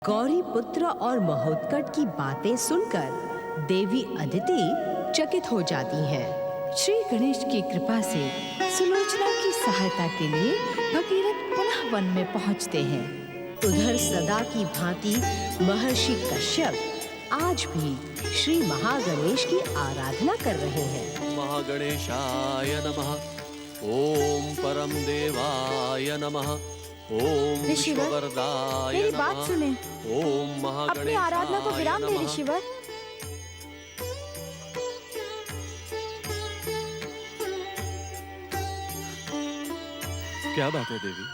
गौरी पुत्र और महोत्कट की बातें सुनकर देवी अदिति चकित हो जाती हैं। श्री गणेश की कृपा से सुलोचना की सहायता के लिए भगीरथ पुनः वन में पहुंचते हैं। उधर सदा की भांति महर्षि कश्यप आज भी श्री महागणेश की आराधना कर रहे हैं। महागणेशाय नमः। ओम परम देवाय नमः। ओम विश्ववरदाय मेरी बात सुने। ओम महागणेशाय अपनी आराधना को विराम दे ऋषिवर। क्या बात है देवी,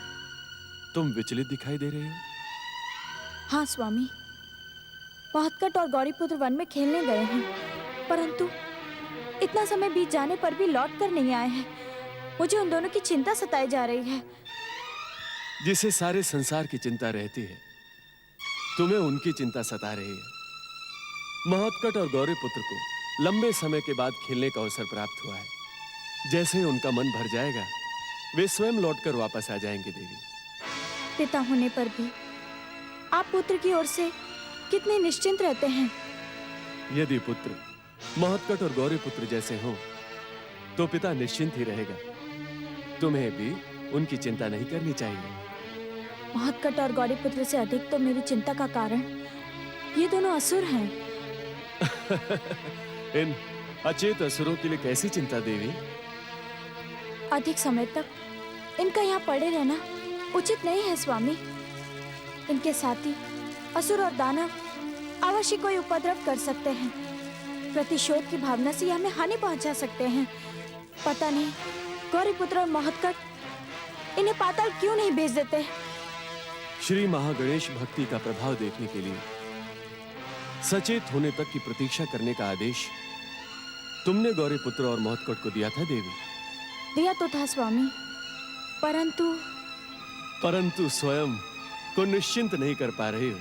तुम विचलित दिखाई दे रहे हो? हाँ स्वामी, महोत्कट और गौरीपुत्र वन में खेलने गए हैं, परंतु इतना समय बीत जाने पर भी लौट कर नहीं आए हैं। मुझे उन दोनों की चिंता सताई जा रही है। जिसे सारे संसार की चिंता रहती है, तुम्हें उनकी चिंता सता रही है। महोत्कट और गौरीपुत्र को लंबे समय के बाद खेलने का अवसर प्राप्त हुआ है। जैसे ही उनका मन भर जाएगा, वे स्वयं लौटकर वापस आ जाएंगे देवी। पिता होने पर भी आप पुत्र की ओर से कितने निश्चिंत रहते हैं। यदि पुत्र महोत्कट और गौरीपुत्र जैसे हों, तो पिता निश्चिंत ही रहेगा। तुम्हें भी उनकी चिंता नहीं करनी चाहिए। महोत्कट और गौरीपुत्र से अधिक तो मेरी चिंता का कारण ये दोनों असुर हैं। इन अचेत असुरों के लिए कैसी चिंता देवी? अधिक समय तक इनका यहाँ पड़े रहना उचित नहीं है स्वामी। इनके साथी असुर और दानव अवश्य कोई उपद्रव कर सकते हैं। प्रतिशोध की भावना से हमें हानि पहुंचा सकते हैं। पता नहीं गौरीपुत्र और महोत्कट इन्हें पाताल क्यों नहीं भेज देते। श्री महागणेश भक्ति का प्रभाव देखने के लिए सचेत होने तक की प्रतीक्षा करने का आदेश तुमने गौरीपुत्र और महोत्कट को दिया था देवी। दिया तो था स्वामी, परंतु स्वयं को निश्चिंत नहीं कर पा रहे हो।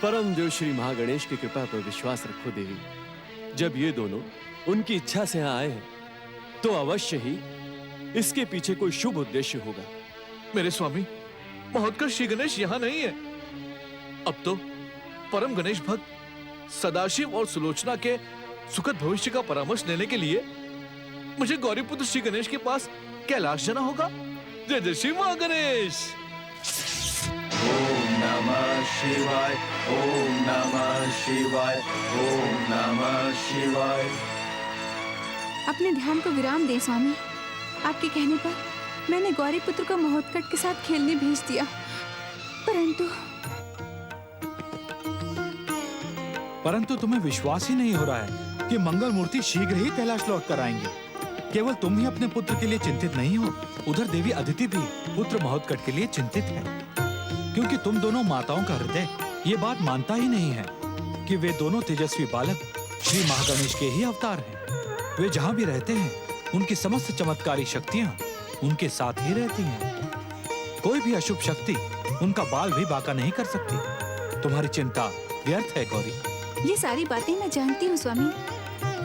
परम देव श्री महागणेश की कृपा पर विश्वास रखो देवी। जब ये दोनों उनकी इच्छा से यहाँ आए हैं, तो अवश्य ही इसके पीछे कोई शुभ उद्देश्य होगा। मेरे स्वामी, महोत्कट श्री गणेश यहाँ नहीं है। अब तो परम गणेश भक्त सदाशिव और सुलोचना के सुखद भविष्य का परामर्श लेने के लिए मुझे गौरीपुत्र श्री गणेश के पास कैलाश जाना होगा। जय जय श्री महागणेश। ओम नमः शिवाय, ओम नमः शिवाय, ओम नमः शिवाय। अपने ध्यान को विराम दें स्वामी। आपके कहने पर मैंने गौरीपुत्र को महोत्कट के साथ खेलने भेज दिया, परंतु तुम्हें विश्वास ही नहीं हो रहा है कि मंगल मूर्ति शीघ्र ही कैलाश लौट कर आएंगे। केवल तुम ही अपने पुत्र के लिए चिंतित नहीं हो, उधर देवी अदिति भी पुत्र महोत्कट के लिए चिंतित है, क्योंकि तुम दोनों माताओं का हृदय ये बात मानता ही नहीं है कि वे दोनों तेजस्वी बालक श्री महागणेश के ही अवतार हैं। वे जहाँ भी रहते हैं, उनकी समस्त चमत्कारी शक्तियाँ उनके साथ ही रहती हैं। कोई भी अशुभ शक्ति उनका बाल भी बांका नहीं कर सकती। तुम्हारी चिंता व्यर्थ है गौरी। ये सारी बातें मैं जानती हूँ स्वामी,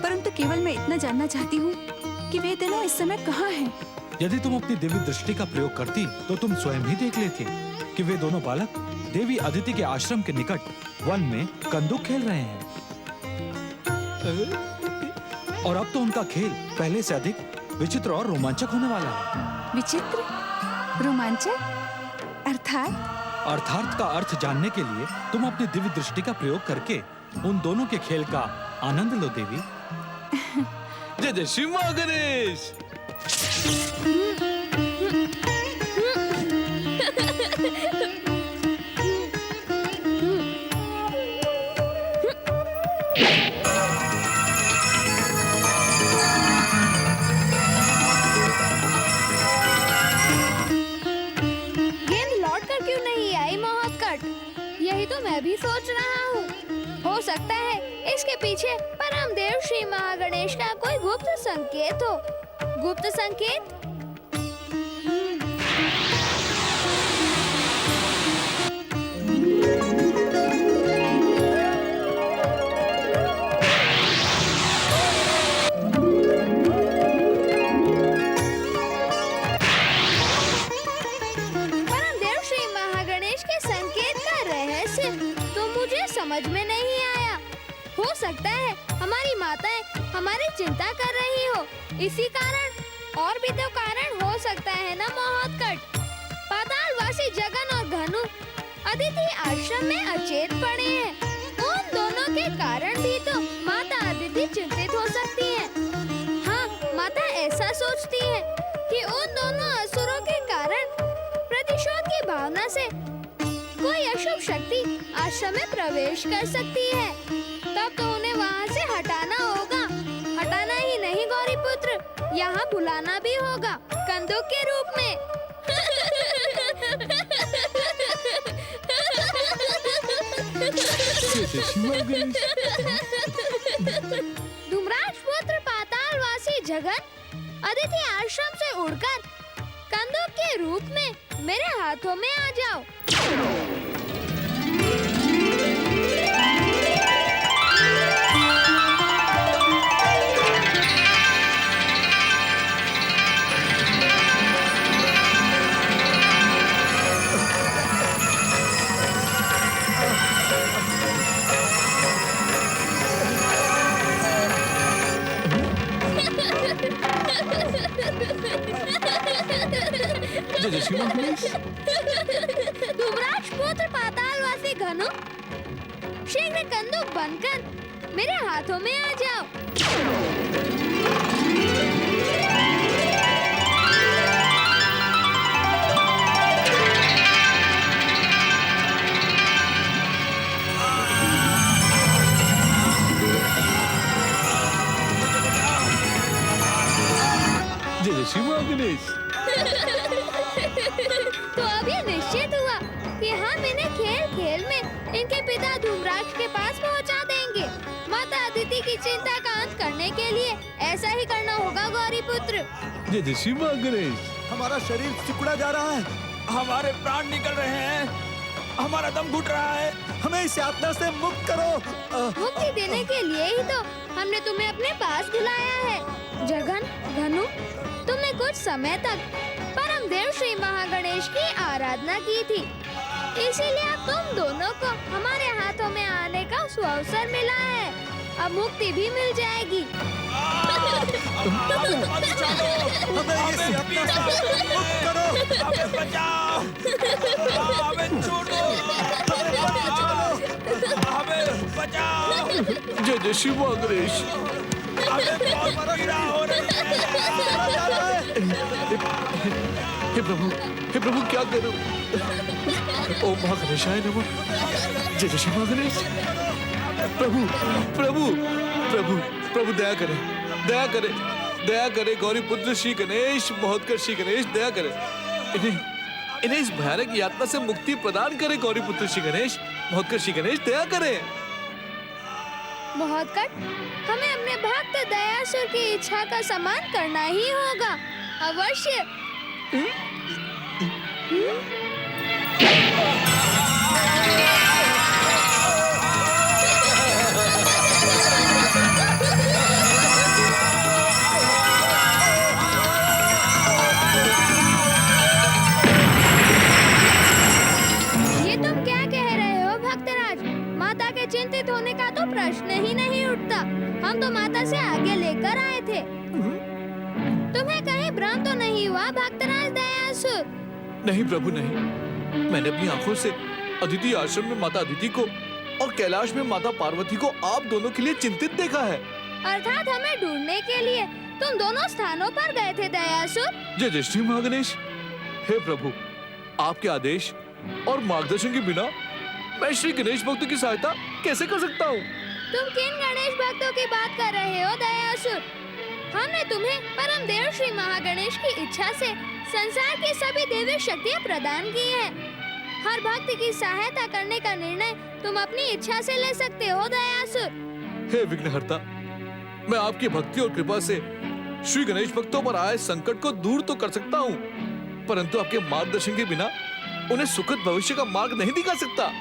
परंतु केवल मैं इतना जानना चाहती हूँ कि वे दोनों इस समय कहाँ हैं। यदि तुम अपनी दिव्य दृष्टि का प्रयोग करती तो तुम स्वयं ही देख लेती कि वे दोनों बालक देवी अदिति के आश्रम के निकट वन में कंदुक खेल रहे हैं। और अब तो उनका खेल पहले से अधिक विचित्र और रोमांचक होने वाला है। विचित्र, रोमांचक, अर्थात का अर्थ जानने के लिए तुम अपनी दिव्य दृष्टि का प्रयोग करके उन दोनों के खेल का आनंद लो देवी। जय जय श्री महागणेश। यही तो मैं भी सोच रहा हूँ। हो सकता है इसके पीछे परमदेव श्री महागणेश का कोई गुप्त संकेत हो। गुप्त संकेत? परमदेव श्री महागणेश के इसी कारण और भी तो कारण हो सकता है ना महोत्कट। पातालवासी जगन और घनु अदिति आश्रम में अचेत पड़े हैं। उन दोनों के कारण भी तो माता अदिति चिंतित हो सकती है। हाँ, माता ऐसा सोचती है कि उन दोनों असुरों के कारण प्रतिशोध की भावना से कोई अशुभ शक्ति आश्रम में प्रवेश कर सकती है। तब तो उन्हें वहाँ से हटाना होगा। हटाना ही नहीं गौरीपुत्र, यहाँ बुलाना भी होगा कंदुक के रूप में। धूम्राक्ष पुत्र पातालवासी जगन अदिति आश्रम से उड़कर कंदुक के रूप में मेरे हाथों में आ जाओ। धूम्राक्ष पुत्र पातालवासी घनु शीघ्र कंदुक बनकर मेरे हाथों में आ जाओ। तो अब ये निश्चित हुआ कि हम इन्हें खेल खेल में इनके पिता धूम्राक्ष के पास पहुंचा देंगे। माता अदिति की चिंता का अंत करने के लिए ऐसा ही करना होगा गौरीपुत्र। जय श्री मां गणेश। हमारा शरीर सिकुड़ा जा रहा है, हमारे प्राण निकल रहे हैं, हमारा दम घुट रहा है, हमें इस यातना से मुक्त करो। मुक्ति देने के लिए ही तो हमने तुम्हें अपने पास बुलाया है। जगन, घनु, तुमने कुछ समय तक परम देव श्री महागणेश की आराधना की थी, इसीलिए अब तुम दोनों को हमारे हाथों में आने का सुअवसर मिला है। अब मुक्ति भी मिल जाएगी। हमें इस यातना से मुक्त करो, हमें बचाओ, हमें छोड़ो, हमें बचाओ। जय श्री मां गणेश। हमें बहुत पीड़ा हो रही है। हे प्रभु क्या करूं? ओम महागणेशाय नमः। जय श्री मां गणेश। प्रभु प्रभु प्रभु प्रभु दया करे, दया करे, दया करे। गौरी पुत्र श्री गणेश, महोत्कट श्री गणेश, दया करे। इन्हें इस भयानक यातना से मुक्ति प्रदान करे। गौरी पुत्र श्री गणेश, महोत्कट श्री गणेश, दया करे। महोत्कट, हमें अपने भक्त दयासुर की इच्छा का सम्मान करना ही होगा, अवश्य। ये तुम क्या कह रहे हो भक्तराज? माता के चिंतित होने का तो प्रश्न ही नहीं उठता। हम तो माता से आगे लेकर आए थे। तुम्हें कहीं भ्रम तो नहीं हुआ भक्तराज दयासुर? नहीं प्रभु नहीं, मैंने अपनी आंखों से अदिति आश्रम में माता अदिति को और कैलाश में माता पार्वती को आप दोनों के लिए चिंतित देखा है। अर्थात हमें ढूंढने के लिए तुम दोनों स्थानों पर गए थे दयासुर? जय जय श्री महागणेश। हे प्रभु, आपके आदेश और मार्गदर्शन के बिना मैं श्री गणेश भक्तों की सहायता कैसे कर सकता हूँ? तुम किन गणेश भक्तों की बात कर रहे हो दयासुर? हमने तुम्हें परम देव श्री महागणेश की इच्छा से संसार की सभी देवी शक्तियाँ प्रदान की है। हर भक्त की सहायता करने का निर्णय तुम अपनी इच्छा से ले सकते हो दयासुर। हे विघ्नहर्ता, मैं आपकी भक्ति और कृपा से श्री गणेश भक्तों पर आए संकट को दूर तो कर सकता हूँ, परंतु आपके मार्गदर्शन के बिना उन्हें सुखद भविष्य का मार्ग नहीं दिखा सकता।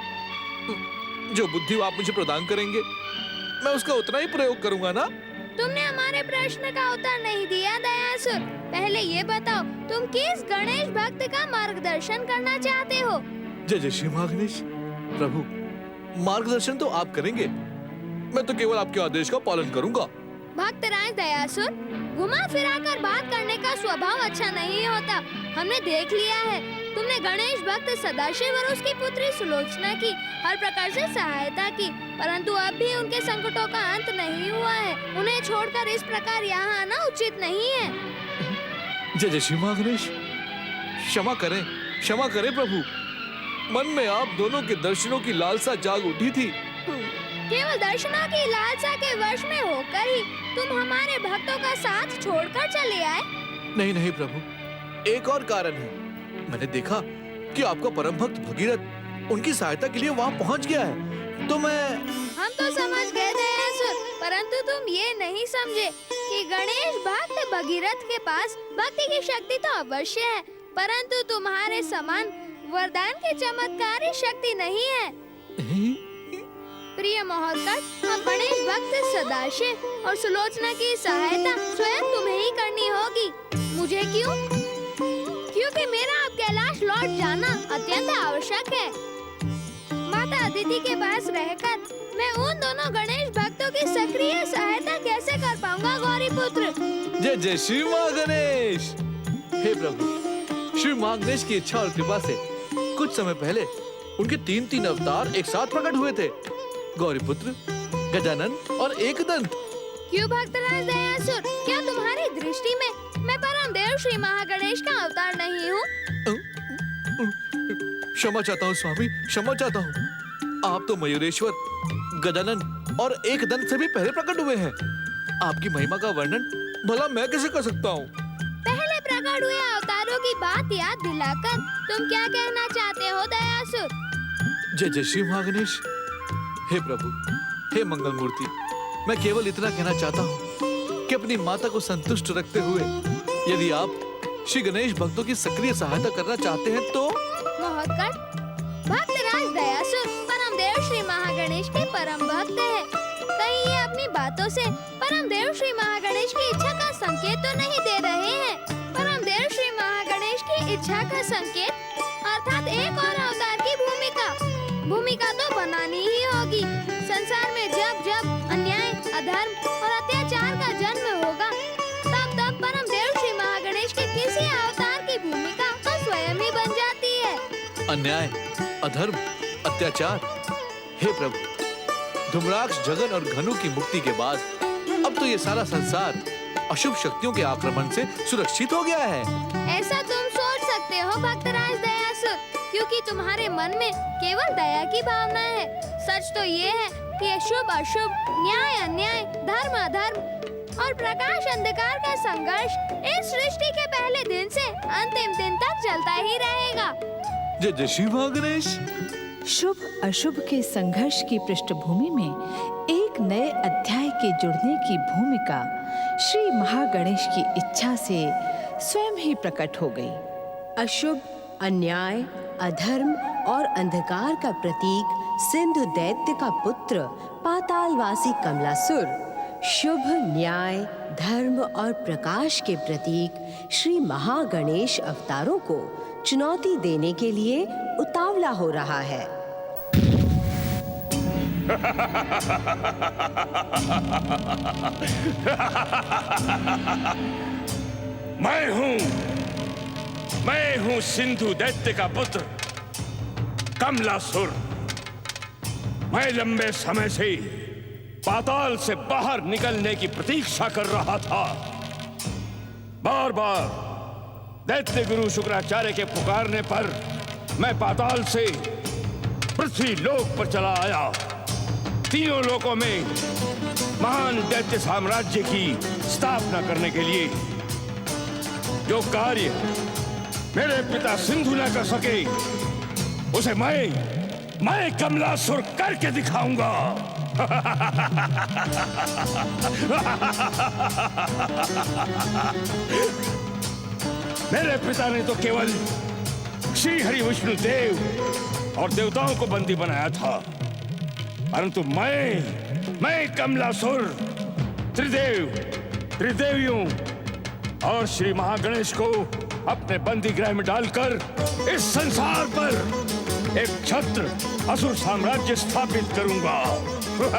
जो बुद्धि आप मुझे प्रदान करेंगे, मैं उसका उतना ही प्रयोग करूंगा ना। तुमने हमारे प्रश्न का उत्तर नहीं दिया दयासुर। पहले ये बताओ, तुम किस गणेश भक्त का मार्गदर्शन करना चाहते हो? जय जय श्री महागणेश। प्रभु, मार्गदर्शन तो आप करेंगे, मैं तो केवल आपके आदेश का पालन करूंगा। भक्तराज दयासुर, घुमा फिराकर बात करने का स्वभाव अच्छा नहीं होता। हमने देख लिया है, तुमने गणेश भक्त सदाशिव और उसकी पुत्री सुलोचना की हर प्रकार से सहायता की, परंतु अब भी उनके संकटों का अंत नहीं हुआ है। उन्हें छोड़कर इस प्रकार यहाँ आना उचित नहीं है। जय जय श्री महागणेश, क्षमा करें प्रभु। मन में आप दोनों के दर्शनों की लालसा जाग उठी थी। केवल दर्शनों की लालसा के वश में होकर ही तुम हमारे भक्तों का साथ छोड़कर चले आए। नहीं प्रभु, एक और कारण है। मैंने देखा कि आपका परम भक्त भगीरथ उनकी सहायता के लिए वहाँ पहुँच गया है, तो हम तो समझ गए दयासुर, परंतु तुम ये नहीं समझे कि गणेश भक्त भगीरथ के पास भक्ति की शक्ति तो अवश्य है, परंतु तुम्हारे समान वरदान की चमत्कारी शक्ति नहीं है। प्रिय महोत्कट, अब गणेश भक्त सदाशिव और सुलोचना की सहायता स्वयं तुम्हें ही करनी होगी। मुझे क्यों? क्योंकि मेरा अब कैलाश लौट जाना अत्यंत आवश्यक है। माता अदिति के पास रहकर मैं उन दोनों गणेश भक्तों की सक्रिय सहायता कैसे कर पाऊंगा गौरी पुत्र? जय जय श्री महागणेश। हे प्रभु, श्री महागणेश की इच्छा और कृपा से कुछ समय पहले उनके तीन अवतार एक साथ प्रकट हुए थे, गौरी पुत्र, गजानन और एकदंत। क्यों भक्तराज दयासुर, क्या तुम्हारी दृष्टि में मैं परम देव श्री महागणेश का अवतार नहीं हूँ? क्षमा चाहता हूँ स्वामी, क्षमा चाहता हूँ। आप तो मयूरेश्वर, गजानन और एकदंत से भी पहले प्रकट हुए हैं। आपकी महिमा का वर्णन भला मैं कैसे कर सकता हूँ? पहले प्रकट हुए अवतारों की बात याद दिलाकर तुम क्या कहना चाहते हो दयासुर? जय जय श्री महागणेश। हे प्रभु, हे मंगल मूर्ति, मैं केवल इतना कहना चाहता हूँ कि अपनी माता को संतुष्ट रखते हुए यदि आप श्री गणेश भक्तों की सक्रिय सहायता करना चाहते हैं तो। महोत्कट, भक्तराज दयासुर परम देव श्री महागणेश के परम भक्त है। कहीं ये अपनी बातों से परम देव श्री महागणेश की इच्छा का संकेत तो नहीं दे रहे हैं? परम देव श्री महागणेश की इच्छा का संकेत अर्थात एक और अवतार की भूमिका तो बनानी ही होगी। संसार में जब जब अन्याय, अधर्म और अत्याचार का जन्म होगा, तब परम देव श्री महागणेश के किसी अवतार की भूमिका तो स्वयं ही बन जाती है। अन्याय, अधर्म, अत्याचार, हे प्रभु, धूम्राक्ष, जगन और घनु की मुक्ति के बाद अब तो ये सारा संसार अशुभ शक्तियों के आक्रमण से सुरक्षित हो गया है। ऐसा तुम सोच सकते हो भक्तराज दयासुर, क्योंकि तुम्हारे मन में केवल दया की भावना है। सच तो ये है कि शुभ अशुभ, न्याय अन्याय, धर्म अधर्म और प्रकाश अंधकार का संघर्ष इस सृष्टि के पहले दिन से अंतिम दिन तक चलता ही रहेगा। जय जय श्री महागणेश। शुभ अशुभ के संघर्ष की पृष्ठभूमि में एक नए अध्याय के जुड़ने की भूमिका श्री महागणेश की इच्छा से स्वयं ही प्रकट हो गई। अशुभ, अन्याय, अधर्म और अंधकार का प्रतीक सिंधु दैत्य का पुत्र पातालवासी कमलासुर, शुभ, न्याय, धर्म और प्रकाश के प्रतीक श्री महागणेश अवतारों को चुनौती देने के लिए उतावला हो रहा है। मैं हूं सिंधु दैत्य का पुत्र कमलासुर। मैं लंबे समय से पाताल से बाहर निकलने की प्रतीक्षा कर रहा था। बार बार दैत्य गुरु शुक्राचार्य के पुकारने पर मैं पाताल से पृथ्वी लोक पर चला आया। तीनों लोकों में महान दैत्य साम्राज्य की स्थापना करने के लिए जो कार्य मेरे पिता सिंधु न कर सके, उसे मैं कमलासुर करके दिखाऊंगा। मेरे पिता ने तो केवल श्री हरि विष्णु देव और देवताओं को बंदी बनाया था, परंतु मैं कमलासुर त्रिदेवियों और श्री महागणेश को अपने बंदी गृह में डालकर इस संसार पर एक छत्र असुर साम्राज्य स्थापित करूंगा। परमदेव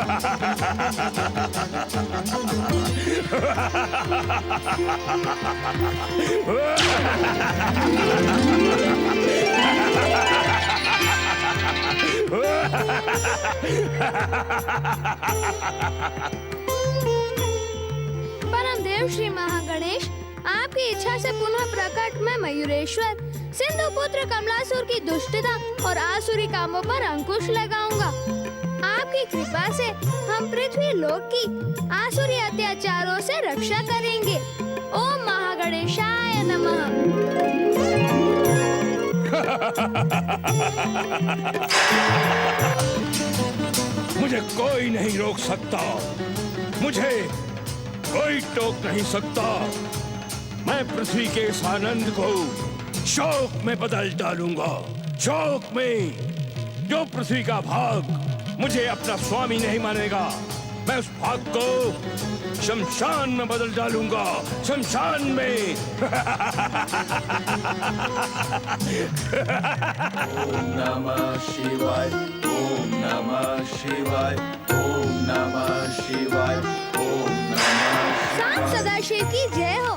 श्री महागणेश, आपकी इच्छा से पुनः प्रकट मैं मयूरेश्वर सिंधु पुत्र कमलासुर की दुष्टता और आसुरी कामों पर अंकुश लगाऊंगा। आपकी कृपा से हम पृथ्वी लोक की आसुरी अत्याचारों से रक्षा करेंगे। ओम महागणेशाय नमः। मुझे कोई नहीं रोक सकता, मुझे कोई टोक नहीं सकता। मैं पृथ्वी के इस आनंद को शोक में बदल डालूंगा। शोक में जो पृथ्वी का भाग मुझे अपना स्वामी नहीं मानेगा, मैं उस भाग को शमशान में बदल डालूंगा। शमशान में। ओम नमः शिवाय, ओम नमः शिवाय, ओम नमः शिवाय, ओम नमः सांब सदाशिव की जय हो।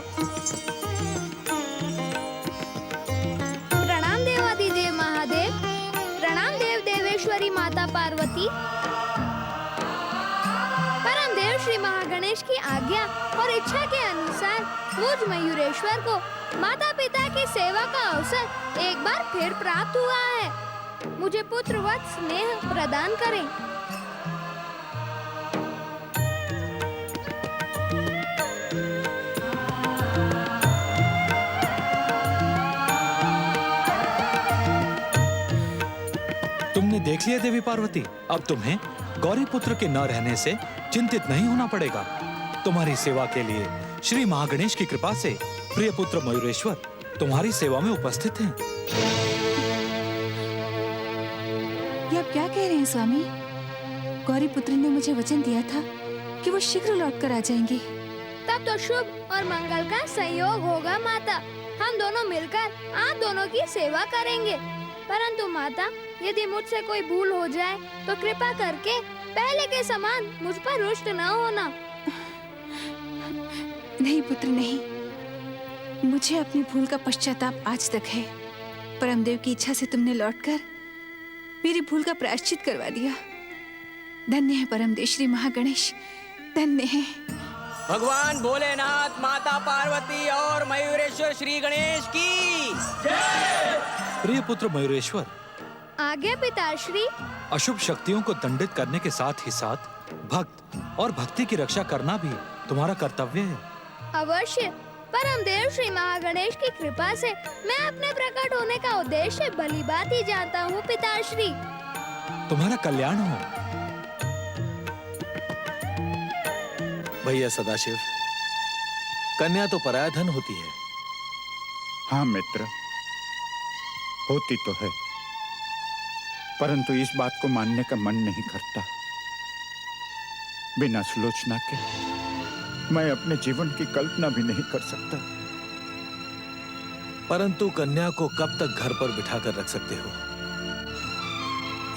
प्रणाम देवादिदेव महादेव, प्रणाम देव देवेश्वरी माता पार्वती। परमदेव श्री महागणेश की आज्ञा और इच्छा के अनुसार मुझ मयूरेश्वर को माता पिता की सेवा का अवसर एक बार फिर प्राप्त हुआ है। मुझे पुत्रवत स्नेह प्रदान करें। तुमने देख लिया देवी पार्वती, अब तुम्हें गौरी पुत्र के न रहने से चिंतित नहीं होना पड़ेगा। तुम्हारी सेवा के लिए श्री महागणेश की कृपा से प्रिय पुत्र मयूरेश्वर तुम्हारी सेवा में उपस्थित हैं। ये आप क्या कह रहे हैं स्वामी? गौरी पुत्री ने मुझे वचन दिया था कि वो शीघ्र लौट कर आ जाएंगे। तब तो शुभ और मंगल का संयोग होगा माता। हम दोनों मिलकर आप दोनों की सेवा करेंगे। परंतु माता, यदि मुझसे कोई भूल हो जाए तो कृपा करके पहले के समान मुझ पर रुष्ट न होना। नहीं पुत्र नहीं, मुझे अपनी भूल का पश्चाताप आज तक है। परमदेव की इच्छा से तुमने लौटकर मेरी भूल का प्रायश्चित करवा दिया। धन्य है परमदेव श्री महागणेश, धन्य है। भगवान भोलेनाथ, माता पार्वती और मयूरेश्वर श्री गणेश की प्रिय पुत्र मयूरेश्वर, आज्ञा पिताश्री। अशुभ शक्तियों को दंडित करने के साथ ही साथ भक्त और भक्ति की रक्षा करना भी तुम्हारा कर्तव्य है। अवश्य। परमदेव श्री महागणेश की कृपा से मैं अपने प्रकट होने का उद्देश्य भली बात ही जानता हूँ पिताश्री। तुम्हारा कल्याण हो। भैया सदाशिव, कन्या तो पराया धन होती है। हाँ मित्र, होती तो है, परंतु इस बात को मानने का मन नहीं करता। बिना सुलोचना के मैं अपने जीवन की कल्पना भी नहीं कर सकता। परंतु कन्या को कब तक घर पर बिठाकर रख सकते हो?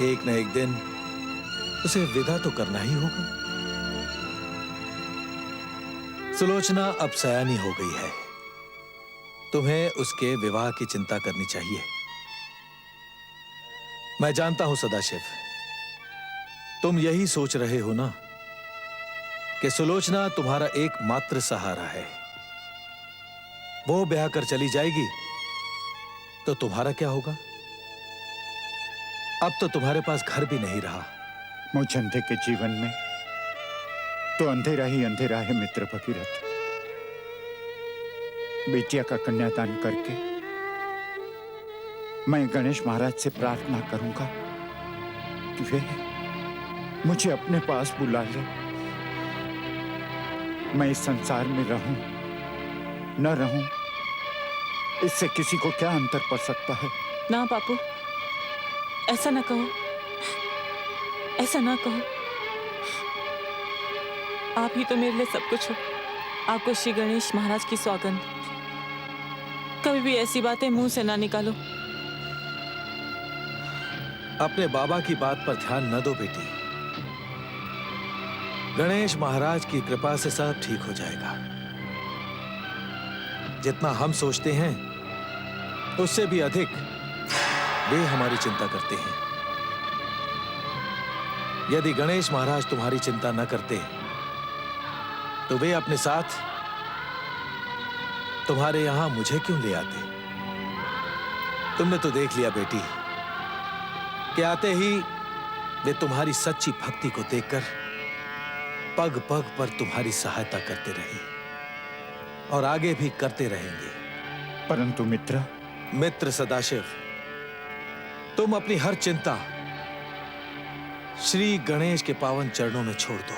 एक न एक दिन उसे विदा तो करना ही होगा। सुलोचना अब सयानी हो गई है, तुम्हें उसके विवाह की चिंता करनी चाहिए। मैं जानता हूं सदाशिव, तुम यही सोच रहे हो ना कि सुलोचना तुम्हारा एकमात्र सहारा है। वो ब्याह कर चली जाएगी तो तुम्हारा क्या होगा? अब तो तुम्हारे पास घर भी नहीं रहा। मुझ अंधे के जीवन में तो अंधेरा ही अंधेरा है मित्र भगीरथ। बेटिया का कन्यादान करके मैं गणेश महाराज से प्रार्थना करूंगा कि वे मुझे अपने पास बुला ले। मैं इस संसार में रहूं न रहूं, इससे किसी को क्या अंतर पड़ सकता है? ना बापू, ऐसा ना कहो, ऐसा ना कहो। आप ही तो मेरे लिए सब कुछ हो। आपको श्री गणेश महाराज की सौगंध, कभी भी ऐसी बातें मुंह से ना निकालो। अपने बाबा की बात पर ध्यान न दो बेटी। गणेश महाराज की कृपा से सब ठीक हो जाएगा। जितना हम सोचते हैं उससे भी अधिक वे हमारी चिंता करते हैं। यदि गणेश महाराज तुम्हारी चिंता न करते तो वे अपने साथ तुम्हारे यहां मुझे क्यों ले आते? तुमने तो देख लिया बेटी कि आते ही वे तुम्हारी सच्ची भक्ति को देखकर पग पग पर तुम्हारी सहायता करते रहे और आगे भी करते रहेंगे। परंतु मित्र सदाशिव, तुम अपनी हर चिंता श्री गणेश के पावन चरणों में छोड़ दो।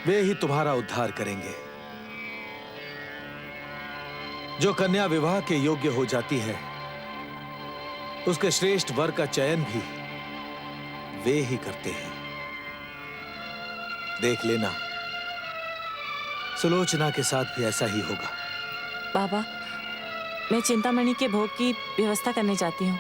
वे ही तुम्हारा उद्धार करेंगे। जो कन्या विवाह के योग्य हो जाती है उसके श्रेष्ठ वर का चयन भी वे ही करते हैं। देख लेना, सुलोचना के साथ भी ऐसा ही होगा। बाबा, मैं चिंतामणि के भोग की व्यवस्था करने जाती हूँ।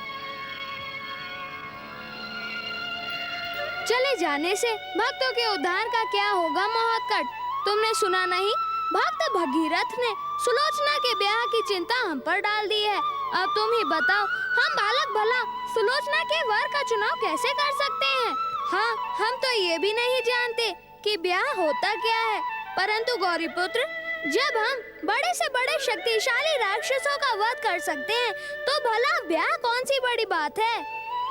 चले जाने से भक्तों के उद्धार का क्या होगा महोत्कट? तुमने सुना नहीं? भक्त भगीरथ ने सुलोचना के ब्याह की चिंता हम पर डाल दी है। अब तुम ही बताओ, हम बालक भला सुलोचना के वर का चुनाव कैसे कर सकते हैं? हाँ, हम तो ये भी नहीं जानते कि ब्याह होता क्या है। परंतु गौरीपुत्र, जब हम बड़े से बड़े शक्तिशाली राक्षसों का वध कर सकते हैं तो भला ब्याह कौन सी बड़ी बात है?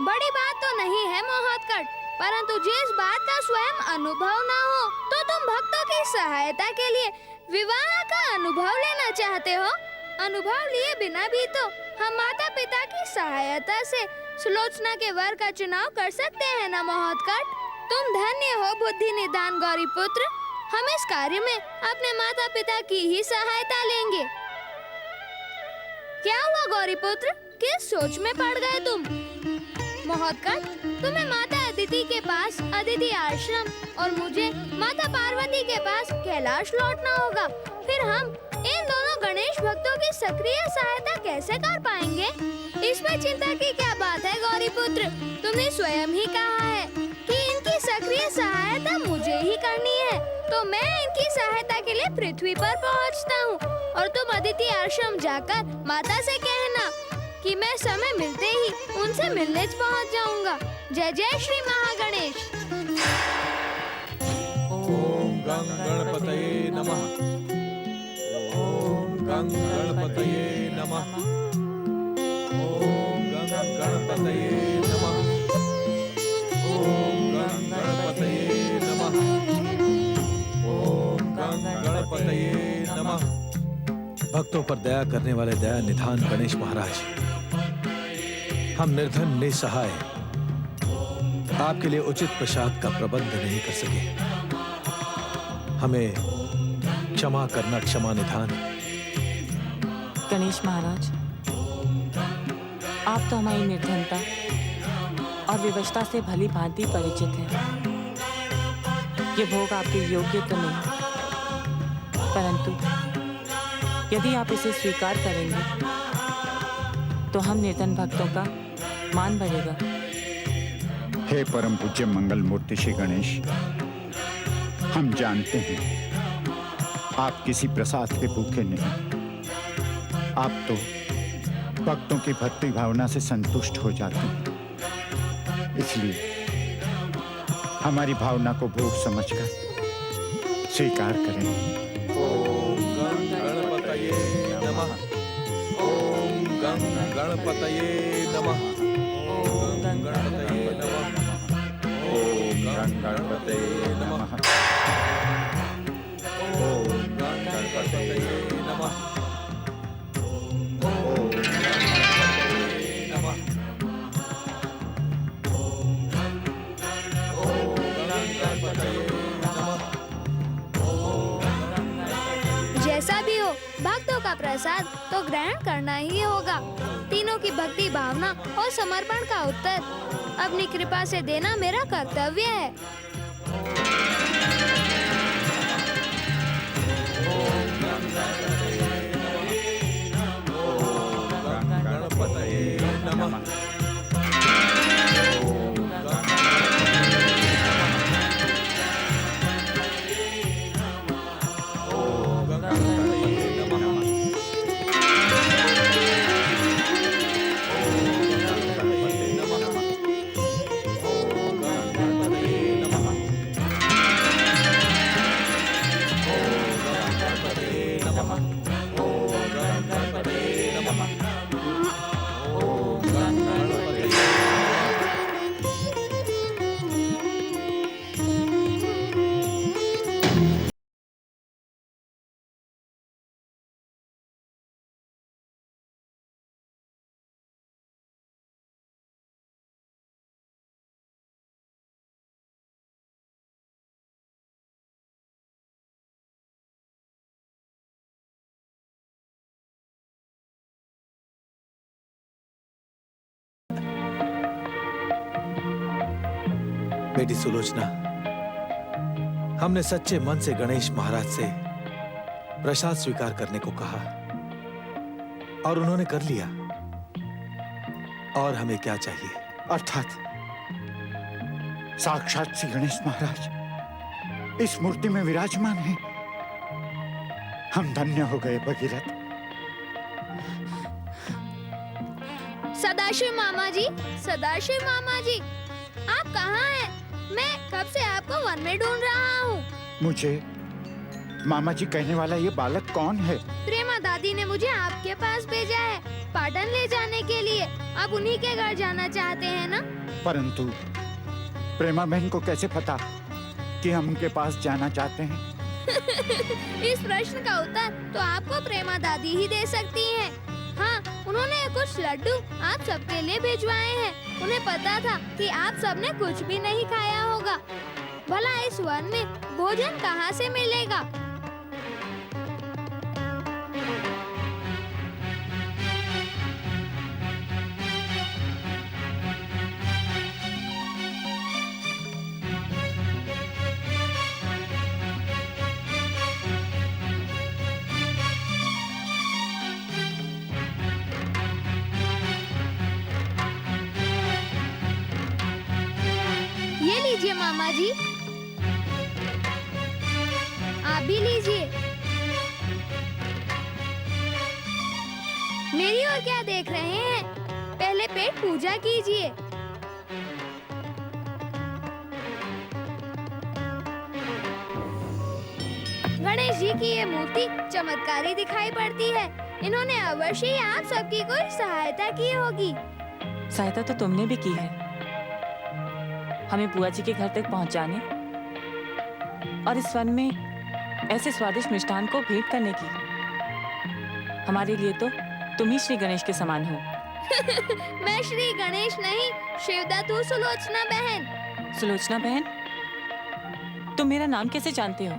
बड़ी बात तो नहीं है महोत्कट, परंतु जिस बात का स्वयं अनुभव ना हो तो तुम भक्तों की सहायता के लिए विवाह का अनुभव लेना चाहते हो। अनुभव लिए बिना भी तो हम माता पिता की सहायता से सुलोचना के वर का चुनाव कर सकते हैं ना महोत्कट? तुम धन्य हो बुद्धि निदान गौरीपुत्र। हम इस कार्य में अपने माता पिता की ही सहायता लेंगे। क्या हुआ गौरीपुत्र, किस सोच में पड़ गए तुम? महोत्कट, तुम्हें माता अदिति के पास अदिति आश्रम और मुझे माता पार्वती के पास कैलाश लौटना होगा। फिर हम इन दोनों गणेश भक्तों की सक्रिय सहायता कैसे कर पाएंगे? इसमें चिंता की क्या बात है गौरीपुत्र? तुमने स्वयं ही कहा है कि इनकी सक्रिय सहायता मुझे ही करनी है, तो मैं इनकी सहायता के लिए पृथ्वी पर पहुंचता हूँ और तुम अदिति आश्रम जाकर माता से कहना कि मैं समय मिलते ही उनसे मिलने पहुंच जाऊंगा। जय जय श्री महागणेश। ओम गं गणपतये नमः। ओम गं गणपतये नमः। ओम गं गणपतये नमः। ओम गं गणपतये नमः। ओम गं गणपतये नमः। भक्तों पर दया करने वाले दया निधान गणेश महाराज, हम निर्धन निसहाय आपके लिए उचित प्रसाद का प्रबंध नहीं कर सके। हमें क्षमा करना क्षमा निधान। गणेश महाराज, आप तो हमारी निर्धनता और विवशता से भली भांति परिचित हैं। ये भोग आपके योग्य तो नहीं, परंतु यदि आप इसे स्वीकार करेंगे तो हम निर्धन भक्तों का मान बढ़ेगा। हे परम पूज्य मंगल मूर्ति श्री गणेश, हम जानते हैं आप किसी प्रसाद के भूखे नहीं। आप तो भक्तों की भक्ति भावना से संतुष्ट हो जाते हैं, इसलिए हमारी भावना को भोग समझकर स्वीकार करें। ओम गं गणपतये नमः। ओम गं गणपतये नमः। ओम गं गणपतये नमः। ओम गं गणपतये नमः। ओम गं गणपतये नमः। ओम गणपतये नमः। ओम गणपतये नमः। जैसा भी हो, भक्तों का प्रसाद तो ग्रहण करना ही होगा। तीनों की भक्ति भावना और समर्पण का उत्तर अपनी कृपा से देना मेरा कर्तव्य है। गणपतये नमः। नमः। ओम गणपते नमः। ओम गणपते बेटी सुलोचना, हमने सच्चे मन से गणेश महाराज से प्रसाद स्वीकार करने को कहा और उन्होंने कर लिया। और हमें क्या चाहिए? अर्थात साक्षात श्री गणेश महाराज इस मूर्ति में विराजमान हैं। हम धन्य हो गए भगीरथ। सदाशिव मामा जी, सदाशिव मामा जी, आप कहाँ हैं? मैं कब से आपको वन में ढूंढ रहा हूँ। मुझे मामा जी कहने वाला ये बालक कौन है? प्रेमा दादी ने मुझे आपके पास भेजा है पाटन ले जाने के लिए। आप उन्हीं के घर जाना चाहते हैं ना? परंतु प्रेमा बहन को कैसे पता कि हम उनके पास जाना चाहते हैं? इस प्रश्न का उत्तर तो आपको प्रेमा दादी ही दे सकती हैं। हाँ, उन्होंने कुछ लड्डू आप सबके लिए भिजवाए हैं। उन्हें पता था कि आप सबने कुछ भी नहीं खाया होगा। भला इस वन में भोजन कहाँ से मिलेगा? ये लीजिए मामा जी, आप भी लीजिए। मेरी ओर क्या देख रहे हैं? पहले पेट पूजा कीजिए। गणेश जी की ये मूर्ति चमत्कारी दिखाई पड़ती है। इन्होंने अवश्य ही आप सबकी कोई सहायता की होगी। सहायता तो तुमने भी की है, हमें बुआ जी के घर तक पहुंचाने और इस वन में ऐसे स्वादिष्ट मिष्ठान को भेंट करने की। हमारे लिए तो तुम ही श्री गणेश के समान हो। मैं श्री गणेश नहीं, शिवदत्त सुलोचना बहन। सुलोचना बहन, तुम मेरा नाम कैसे जानते हो?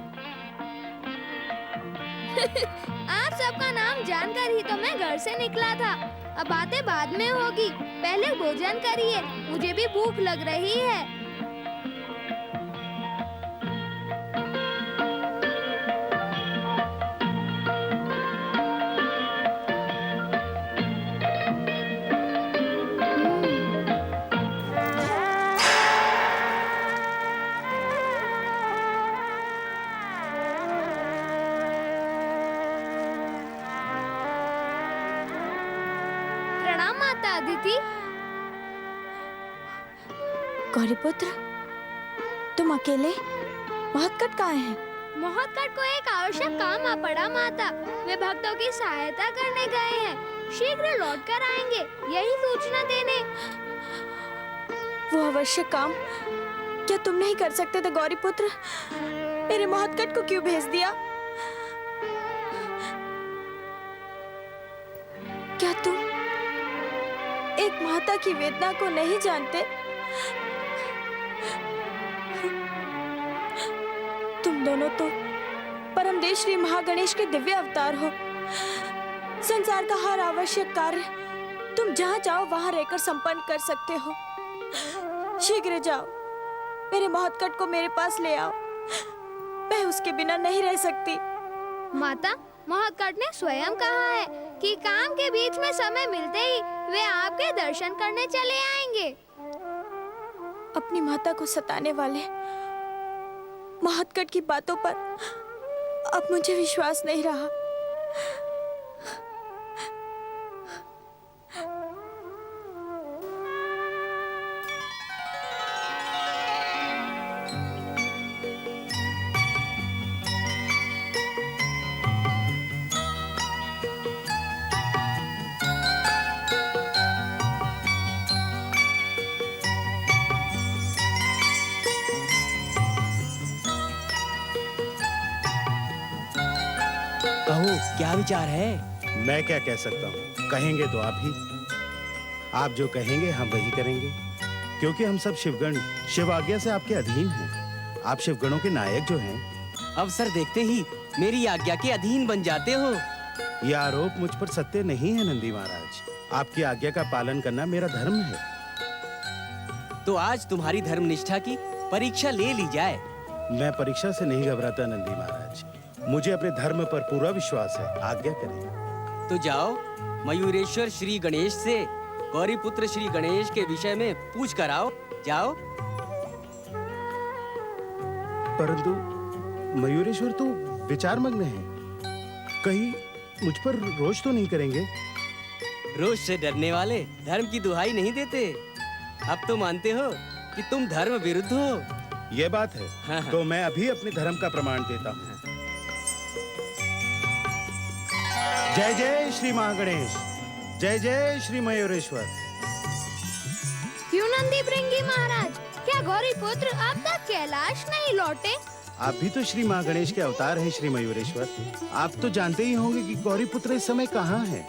आप सबका नाम जानकर ही तो मैं घर से निकला था। अब बातें बाद में होगी, पहले भोजन करिए, मुझे भी भूख लग रही है। प्रणाम माता अदिति। गौरीपुत्र, तुम अकेले महत्कट कहाँ हैं? महत्कट को एक आवश्यक काम आ पड़ा माता। वे भक्तों की सहायता करने गए हैं, शीघ्र लौट कर आएंगे, यही सूचना देने। वो आवश्यक काम क्या तुम नहीं कर सकते थे गौरीपुत्र? मेरे महत्कट को क्यों भेज दिया? क्या तुम एक माता की वेदना को नहीं जानते? तुम दोनों तो परमदेव श्री महागणेश के दिव्य अवतार हो। संसार का हर आवश्यक कार्य तुम जहाँ जाओ वहाँ रहकर संपन्न कर सकते हो। शीघ्र जाओ, मेरे महत्कट को मेरे पास ले आओ। मैं उसके बिना नहीं रह सकती। माता, महत्कट ने स्वयं कहा है कि काम के बीच में समय मिलते ही वे आपके दर्शन करने चले आएंगे। अपनी माता को सताने वाले महत्कट की बातों पर अब मुझे विश्वास नहीं रहा। विचार है? मैं क्या कह सकता हूँ, कहेंगे तो आप ही। आप जो कहेंगे हम वही करेंगे, क्योंकि हम सब शिवगण शिव आज्ञा से आपके अधीन हैं। आप शिवगणों के नायक जो हैं। अवसर देखते ही मेरी आज्ञा के अधीन बन जाते हो। यह आरोप मुझ पर सत्य नहीं है नंदी महाराज। आपकी आज्ञा का पालन करना मेरा धर्म है। तो आज तुम्हारी धर्मनिष्ठा की परीक्षा ले ली जाए। मैं परीक्षा से नहीं घबराता नंदी महाराज, मुझे अपने धर्म पर पूरा विश्वास है। आज्ञा करें। तो जाओ मयूरेश्वर श्री गणेश से गौरी पुत्र श्री गणेश के विषय में पूछ कर आओ। जाओ। परंतु मयूरेश्वर तो विचारमग्न है, कहीं मुझ पर रोष तो नहीं करेंगे? रोष से डरने वाले धर्म की दुहाई नहीं देते। अब तो मानते हो कि तुम धर्म विरुद्ध हो। ये बात है। हाँ। तो मैं अभी अपने धर्म का प्रमाण देता हूँ। जय जय श्री महागणेश, जय जय श्री मयूरेश्वर। क्यों नंदी भृंगी महाराज, क्या गौरी पुत्र अब तक कैलाश नहीं लौटे? आप भी तो श्री महागणेश के अवतार हैं श्री मयूरेश्वर। आप तो जानते ही होंगे कि गौरी पुत्र इस समय कहाँ हैं।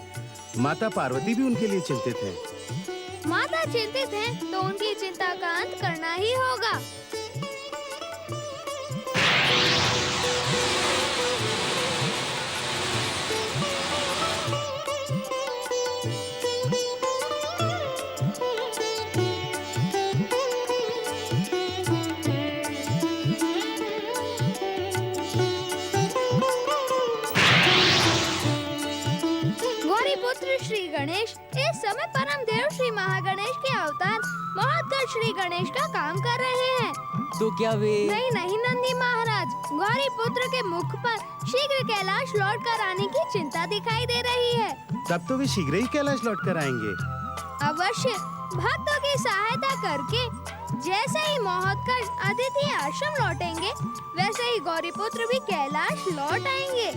माता पार्वती भी उनके लिए चिंतित हैं। माता चिंतित हैं, तो उनकी चिंता का अंत करना ही होगा। श्री गणेश इस समय परम देव श्री महागणेश के अवतार महोत्कट श्री गणेश का काम कर रहे हैं। तो क्या वे? नहीं नंदी महाराज, गौरी पुत्र के मुख पर शीघ्र कैलाश लौट कर आने की चिंता दिखाई दे रही है। तब तो वे शीघ्र ही कैलाश लौट कर आएंगे। अवश्य, भक्तों की सहायता करके जैसे ही महोत्कट अतिथि आश्रम लौटेंगे, वैसे ही गौरी पुत्र भी कैलाश लौट आएंगे।